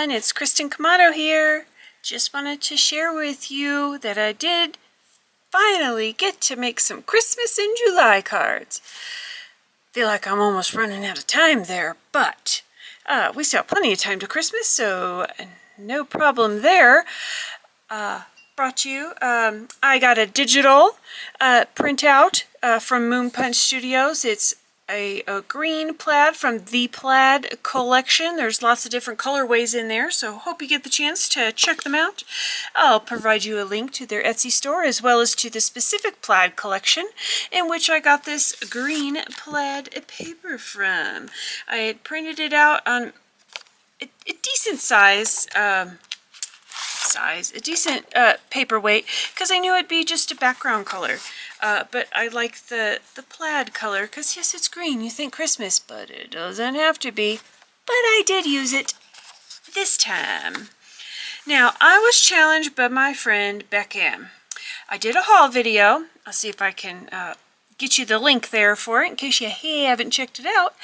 everyone, it's Kristin here. Just wanted to share with you that I did finally get to make some Christmas in July cards. Feel like I'm almost running out of time there, but we still have plenty of time to Christmas, so no problem there. Brought you, I got a digital printout from Moonpunch Studios. It's a green plaid from the Plaid collection. There's lots of different colorways in there, so hope you get the chance to check them out. I'll provide you a link to their Etsy store as well as to the specific plaid collection in which I got this green plaid paper from. I had printed it out on a decent size, a decent paperweight, because I knew it'd be just a background color. But I like the plaid color because, yes, it's green. You think Christmas, but it doesn't have to be. But I did use it this time. Now, I was challenged by my friend Bec Ann. I did a haul video. I'll see if I can get you the link there for it in case you haven't checked it out.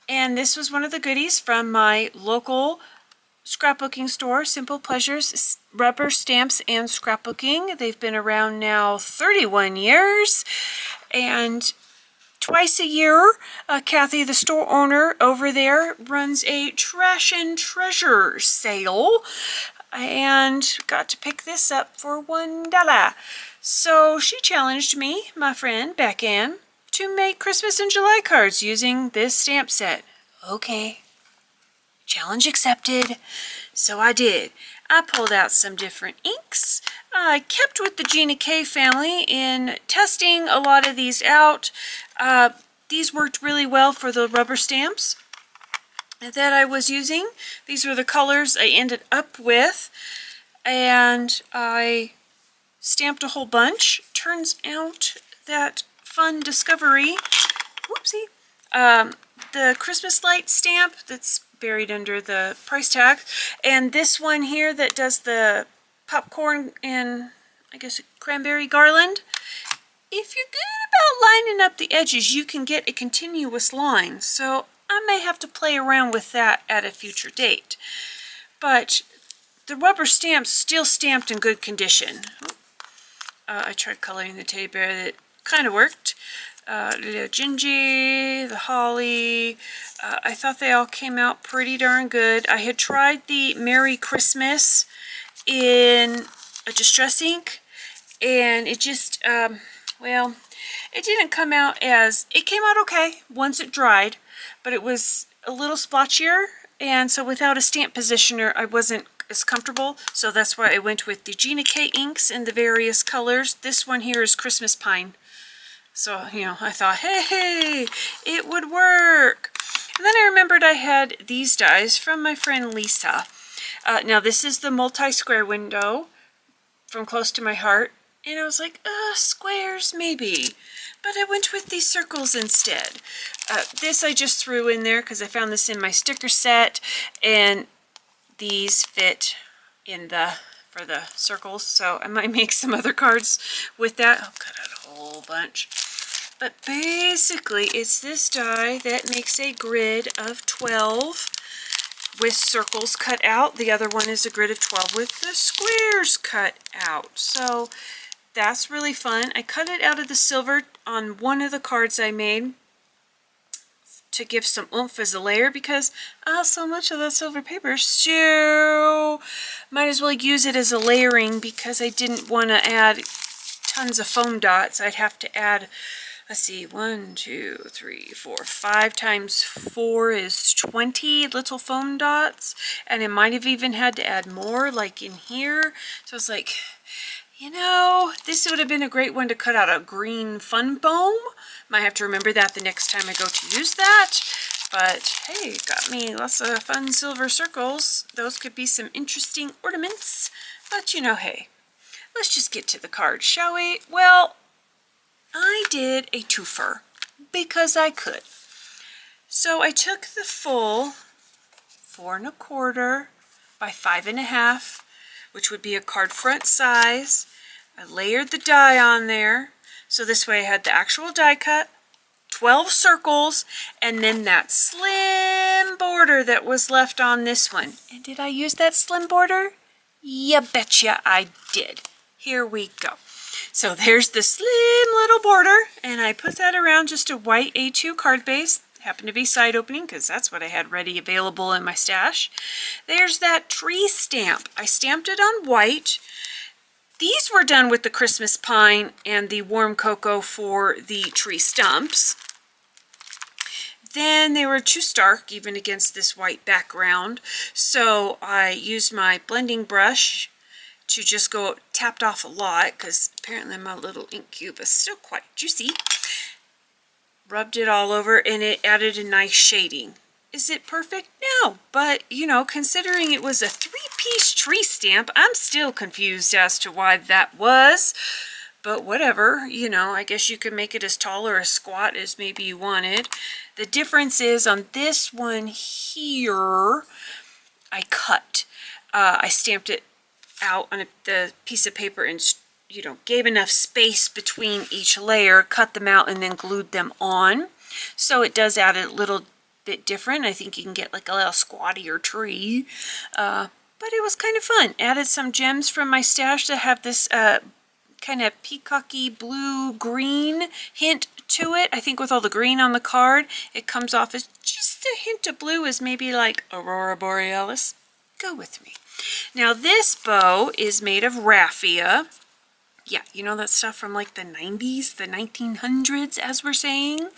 And this was one of the goodies from my local scrapbooking store, Simple Pleasures Rubber Stamps and Scrapbooking. They've been around now 31 years, and twice a year, Kathy, the store owner over there, runs a trash and treasure sale, and got to pick this up for $1. So she challenged me, my friend Bec Ann, to make Christmas in July cards using this stamp set. Okay. Challenge accepted. So I did. I pulled out some different inks. I kept with the Gina K family in testing a lot of these out. These worked really well for the rubber stamps that I was using. These were the colors I ended up with, and I stamped a whole bunch. Turns out that fun discovery, whoopsie, the Christmas light stamp that's buried under the price tag, and this one here that does the popcorn and I guess a cranberry garland. If you're good about lining up the edges, you can get a continuous line, so I may have to play around with that at a future date. But the rubber stamp's still stamped in good condition. I tried coloring the teddy bear. That kind of worked. The Gingy, the Holly, I thought they all came out pretty darn good. I had tried the Merry Christmas in a distress ink, and it just, well, it didn't come out as, it came out okay once it dried, but it was a little splotchier, and so without a stamp positioner, I wasn't as comfortable, so that's why I went with the Gina K inks in the various colors. This one here is Christmas Pine. So, you know, I thought, hey, it would work. And then I remembered I had these dies from my friend Lisa. Now, this is the multi-square window from Close to My Heart. And I was like, squares, maybe. But I went with these circles instead. This I just threw in there because I found this in my sticker set. And these fit in for the circles. So I might make some other cards with that. I'll cut out a whole bunch. But basically, it's this die that makes a grid of 12 with circles cut out. The other one is a grid of 12 with the squares cut out. So that's really fun. I cut it out of the silver on one of the cards I made to give some oomph as a layer because so much of that silver paper, so might as well use it as a layering because I didn't want to add tons of foam dots. I'd have to add, let's see, 1, 2, 3, 4, 5 times 4 is 20 little foam dots, and I might have even had to add more like in here. So it's like, you know, this would have been a great one to cut out a green fun foam. Might have to remember that the next time I go to use that. But hey, got me lots of fun silver circles. Those could be some interesting ornaments. But you know, hey, let's just get to the card, shall we? Well, I did a twofer because I could. So I took the full 4 1/4 by 5 1/2, which would be a card front size. I layered the die on there. So this way I had the actual die cut 12 circles, and then that slim border that was left on this one. And did I use that slim border? You betcha I did. Here we go. So there's the slim little border, and I put that around just a white A2 card base. Happened to be side opening because that's what I had ready available in my stash. There's that tree stamp. I stamped it on white. These were done with the Christmas pine and the warm cocoa for the tree stumps. Then they were too stark even against this white background, so I used my blending brush to just go tapped off a lot because apparently my little ink cube is still quite juicy. Rubbed it all over and it added a nice shading. Is it perfect? No, but you know, considering it was a 3-piece tree stamp, I'm still confused as to why that was. But whatever, you know, I guess you could make it as tall or as squat as maybe you wanted. The difference is on this one here, I cut. I stamped it out on the piece of paper and, you know, gave enough space between each layer, cut them out, and then glued them on. So it does add a little bit different. I think you can get like a little squattier tree. But it was kind of fun. Added some gems from my stash that have this kind of peacocky blue-green hint to it. I think with all the green on the card, it comes off as just a hint of blue, as maybe like Aurora Borealis. Go with me. Now this bow is made of raffia. Yeah, you know that stuff from like the 90s, the 1900s, as we're saying.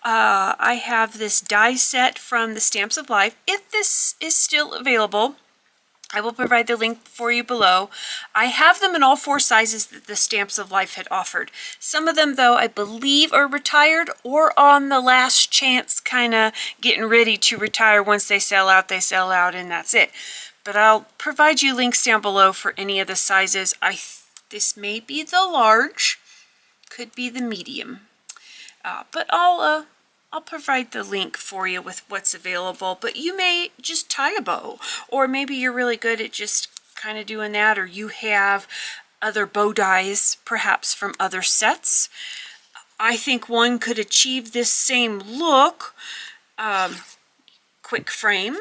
I have this die set from the Stamps of Life. If this is still available, I will provide the link for you below. I have them in all 4 sizes that the Stamps of Life had offered. Some of them, though, I believe are retired or on the last chance, kind of getting ready to retire. Once they sell out, and that's it. But I'll provide you links down below for any of the sizes. This may be the large, could be the medium, but I'll provide the link for you with what's available. But you may just tie a bow, or maybe you're really good at just kind of doing that, or you have other bow dies perhaps from other sets. I think one could achieve this same look. Quick frame,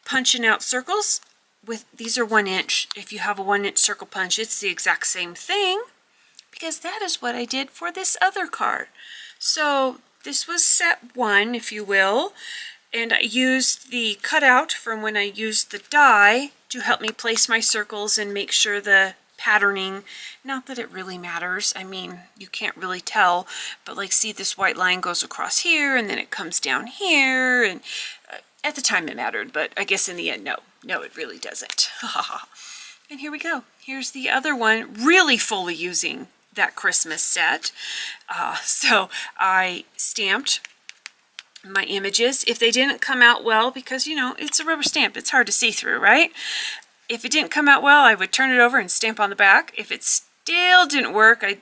punching out circles. These are 1 inch. If you have a 1 inch circle punch, it's the exact same thing, because that is what I did for this other card. So this was set 1, if you will, and I used the cutout from when I used the die to help me place my circles and make sure the patterning, not that it really matters, I mean, you can't really tell, but like, see, this white line goes across here and then it comes down here, and at the time it mattered, but I guess in the end, no, it really doesn't. And here we go. Here's the other one, really fully using that Christmas set. So I stamped my images. If they didn't come out well, because, you know, it's a rubber stamp, it's hard to see through, right? If it didn't come out well, I would turn it over and stamp on the back. If it still didn't work, I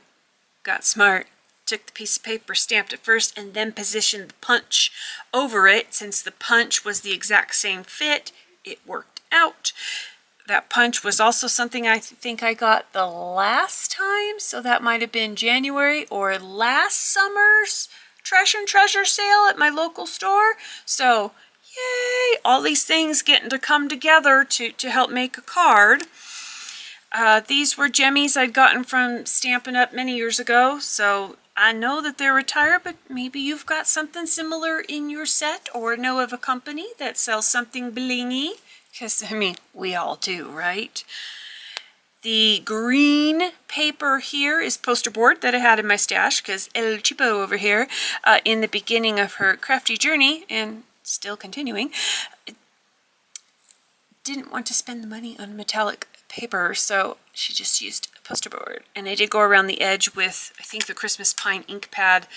got smart. Took the piece of paper, stamped it first, and then positioned the punch over it. Since the punch was the exact same fit, it worked out. That punch was also something I think I got the last time, so that might have been January or last summer's Trash and Treasure sale at my local store. So, yay! All these things getting to come together to help make a card. These were jemmies I'd gotten from Stampin' Up! Many years ago, so I know that they're retired, but maybe you've got something similar in your set or know of a company that sells something blingy, because, I mean, we all do, right? The green paper here is poster board that I had in my stash, because El Chipo over here, in the beginning of her crafty journey, and still continuing, didn't want to spend the money on metallic paper, so she just used a poster board. And I did go around the edge with, I think, the Christmas Pine ink pad,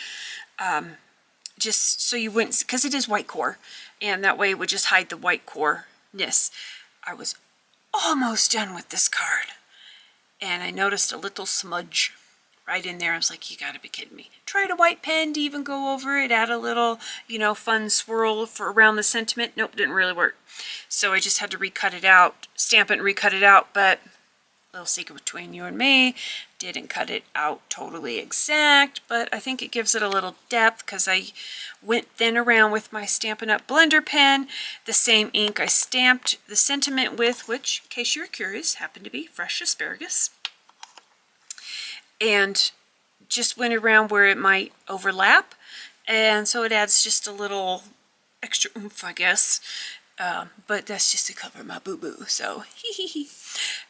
just so you wouldn't, because it is white core, and that way it would just hide the white core-ness. I was almost done with this card, and I noticed a little smudge right in there. I was like, you gotta be kidding me. Tried a white pen to even go over it, add a little, you know, fun swirl for around the sentiment. Nope, didn't really work. So I just had to recut it out, stamp it and recut it out. But little secret between you and me, Didn't cut it out totally exact, but I think it gives it a little depth because I went then around with my Stampin' Up! Blender pen, the same ink I stamped the sentiment with, which, in case you're curious, happened to be fresh asparagus. And just went around where it might overlap, and so it adds just a little extra oomph, I guess. But that's just to cover my boo-boo, so hee.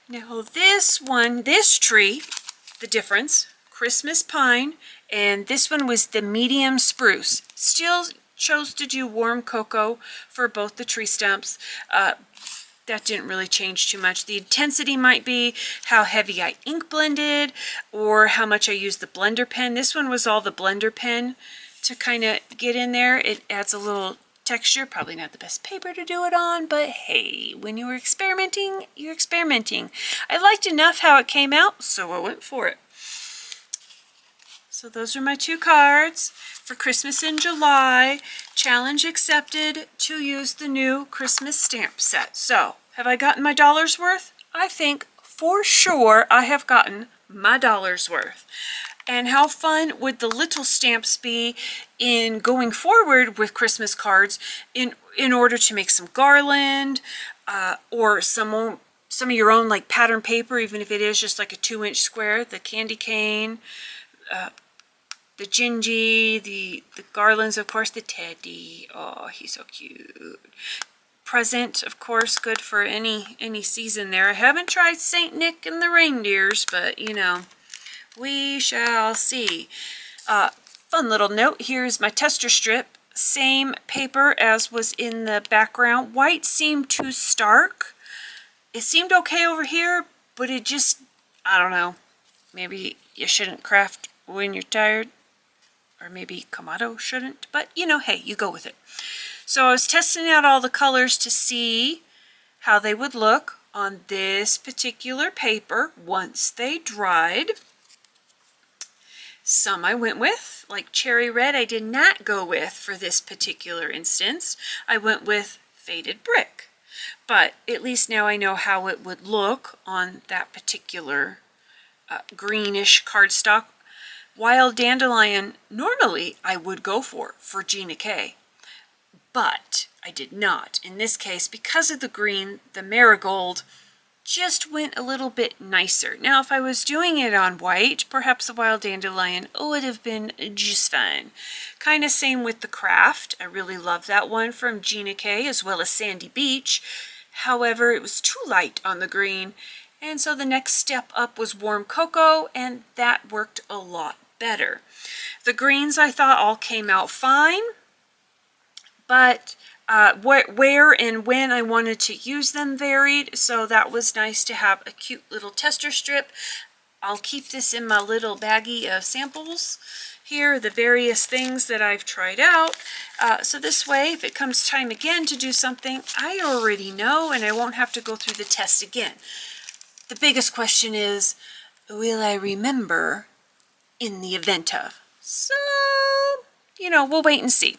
Now this one, this tree, the difference, Christmas pine, and this one was the medium spruce. Still chose to do warm cocoa for both the tree stumps. That didn't really change too much. The intensity might be how heavy I ink blended or how much I used the blender pen. This one was all the blender pen to kind of get in there. It adds a little texture. Probably not the best paper to do it on, but hey, when you were experimenting, you're experimenting. I liked enough how it came out, so I went for it. So those are my 2 cards for Christmas in July. Challenge accepted to use the new Christmas stamp set. So, have I gotten my dollar's worth? I think for sure I have gotten my dollar's worth. And how fun would the little stamps be in going forward with Christmas cards in order to make some garland or some of your own like pattern paper, even if it is just like a 2-inch square, the candy cane, the Gingy, the garlands, of course, the teddy. Oh, he's so cute. Present, of course, good for any season there. I haven't tried Saint Nick and the reindeers, but you know, we shall see. Fun little note, here's my tester strip. Same paper as was in the background. White seemed too stark. It seemed okay over here, but it just, I don't know. Maybe you shouldn't craft when you're tired. Or maybe Kamado shouldn't, but you know, hey, you go with it. So I was testing out all the colors to see how they would look on this particular paper once they dried. Some I went with, like cherry red, I did not go with for this particular instance. I went with faded brick, but at least now I know how it would look on that particular greenish cardstock. Wild Dandelion, normally I would go for Gina K, but I did not. In this case, because of the green, the Marigold just went a little bit nicer. Now, if I was doing it on white, perhaps the Wild Dandelion would have been just fine. Kind of same with the Craft. I really love that one from Gina K, as well as Sandy Beach. However, it was too light on the green, and so the next step up was Warm Cocoa, and that worked a lot better. The greens I thought all came out fine, but where and when I wanted to use them varied, so that was nice to have a cute little tester strip. I'll keep this in my little baggie of samples here, the various things that I've tried out, so this way if it comes time again to do something, I already know and I won't have to go through the test again. The biggest question is, will I remember in the event of? So, you know, we'll wait and see.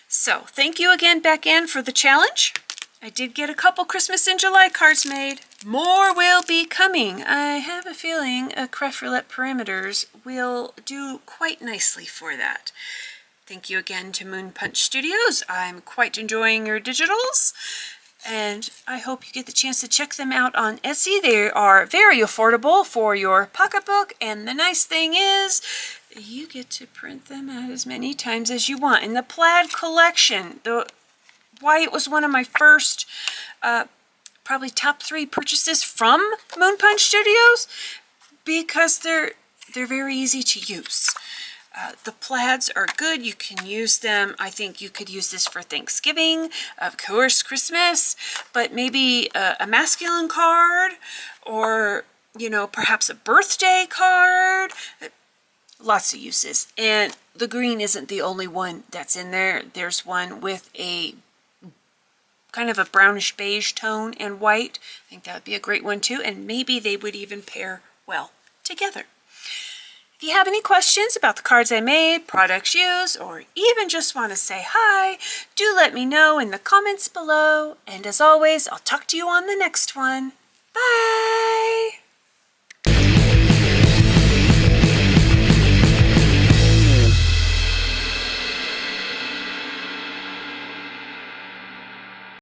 So, thank you again, Bec Ann, for the challenge. I did get a couple Christmas in July cards made. More will be coming. I have a feeling Crafty Parameters will do quite nicely for that. Thank you again to Moonpunch Studios. I'm quite enjoying your digitals, and I hope you get the chance to check them out on Etsy. They are very affordable for your pocketbook, and the nice thing is you get to print them out as many times as you want. In the plaid collection, why it was one of my first, probably top 3 purchases from Moonpunch Studios, because they're very easy to use. The plaids are good. You can use them. I think you could use this for Thanksgiving, of course, Christmas, but maybe a masculine card, or, you know, perhaps a birthday card. Lots of uses. And the green isn't the only one that's in there. There's one with a kind of a brownish beige tone and white. I think that would be a great one too, and maybe they would even pair well together. If you have any questions about the cards I made, products used, or even just want to say hi, do let me know in the comments below. And as always, I'll talk to you on the next one. Bye!